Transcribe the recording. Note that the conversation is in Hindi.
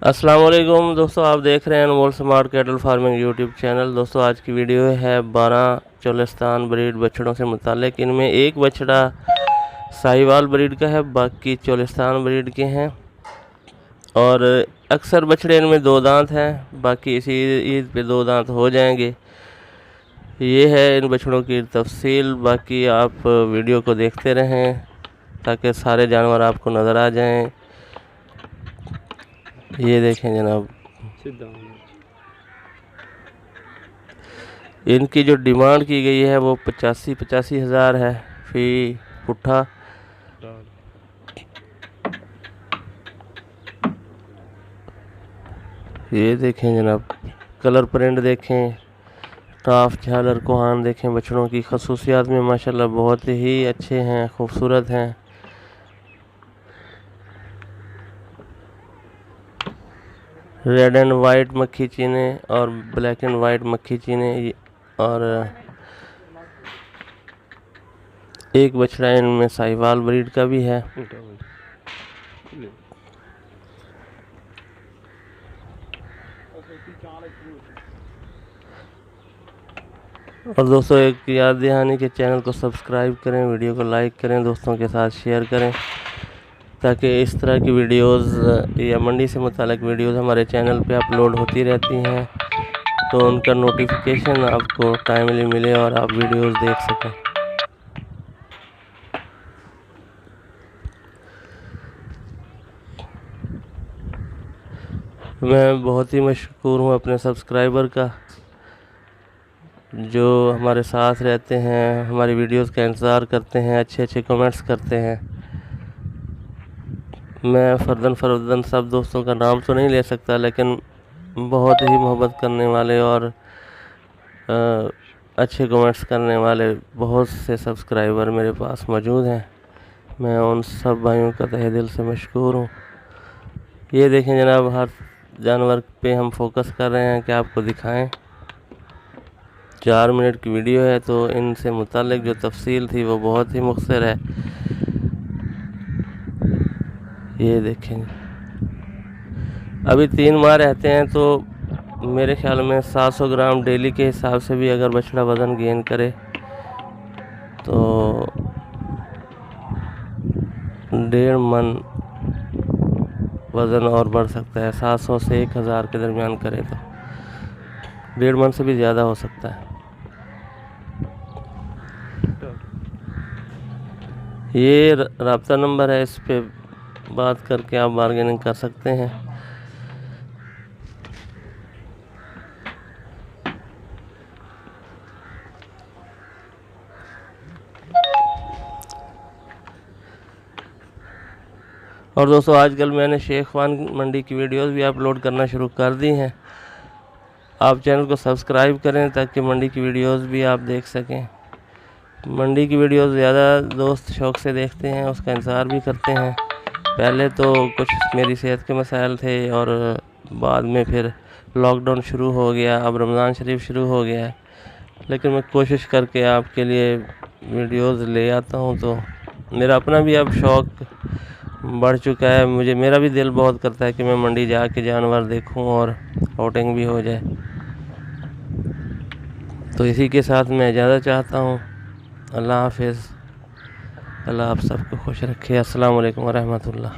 अस्सलाम वालेकुम दोस्तों, आप देख रहे हैं Anmol smart cattle farming YouTube channel. दोस्तों आज की वीडियो है 12 चोलिस्तान ब्रीड बछड़ों से मुतालिक। इनमें एक बछड़ा साहिवाल ब्रीड का है, बाकी चोलिस्तान ब्रीड के हैं। और अक्सर बछड़े इनमें 2 दांत हैं, बाकी इसी ईद पे 2 दांत हो जाएंगे। ये है इन बछड़ों की तफसील। बाकी आप वीडियो को देखते रहें ताकि सारे जानवर आपको नज़र आ जाएं। ये देखें जनाब, इनकी जो डिमांड की गई है वो 85 हज़ार है फी पुट्ठा। ये देखें जनाब, कलर प्रिंट देखें, टाफ झालर कोहान देखें। बछड़ों की खसूसियात में माशाल्लाह बहुत ही अच्छे हैं, खूबसूरत हैं। रेड एंड वाइट मक्खी चीने और ब्लैक एंड वाइट मक्खी चीने, और एक बछड़ा इनमें साहिवाल ब्रीड का भी है। और दोस्तों एक याद दहानी के चैनल को सब्सक्राइब करें, वीडियो को लाइक करें, दोस्तों के साथ शेयर करें ताकि इस तरह की वीडियोस या मंडी से मुतालिक वीडियोस हमारे चैनल पे अपलोड होती रहती हैं, तो उनका नोटिफिकेशन आपको टाइमली मिले और आप वीडियोस देख सकें। मैं बहुत ही मशकूर हूँ अपने सब्सक्राइबर का, जो हमारे साथ रहते हैं, हमारी वीडियोस का इंतज़ार करते हैं, अच्छे अच्छे कमेंट्स करते हैं। मैं फ़र्दन सब दोस्तों का नाम तो नहीं ले सकता, लेकिन बहुत ही मोहब्बत करने वाले और अच्छे कमेंट्स करने वाले बहुत से सब्सक्राइबर मेरे पास मौजूद हैं। मैं उन सब भाइयों का तहे दिल से मशकूर हूँ। ये देखें जनाब, हर जानवर पे हम फोकस कर रहे हैं कि आपको दिखाएं। 4 मिनट की वीडियो है, तो इनसे मुतालिक जो तफसील थी वो बहुत ही मुख्तसर है। ये देखें, अभी 3 माह रहते हैं, तो मेरे ख्याल में 700 ग्राम डेली के हिसाब से भी अगर बछड़ा वज़न गेन करे तो 1.5 मन वज़न और बढ़ सकता है। 700 से 1000 के दरमियान करे तो 1.5 मन से भी ज़्यादा हो सकता है। ये राब्ता नंबर है, इस पे बात करके आप बार्गेनिंग कर सकते हैं। और दोस्तों आजकल मैंने शेख खान मंडी की वीडियोस भी अपलोड करना शुरू कर दी हैं। आप चैनल को सब्सक्राइब करें ताकि मंडी की वीडियोस भी आप देख सकें। मंडी की वीडियोस ज़्यादा दोस्त शौक़ से देखते हैं, उसका इंतज़ार भी करते हैं। पहले तो कुछ मेरी सेहत के मसाइल थे और बाद में फिर लॉकडाउन शुरू हो गया, अब रमज़ान शरीफ शुरू हो गया है, लेकिन मैं कोशिश करके आपके लिए वीडियोस ले आता हूं। तो मेरा अपना भी अब शौक़ बढ़ चुका है। मेरा भी दिल बहुत करता है कि मैं मंडी जाके जानवर देखूं और आउटिंग भी हो जाए। तो इसी के साथ मैं इजाज़त चाहता हूं। अल्लाह हाफिज़। अल्लाह आप सबको खुश रखे। अस्सलाम वालेकुम व रहमतुल्लाह।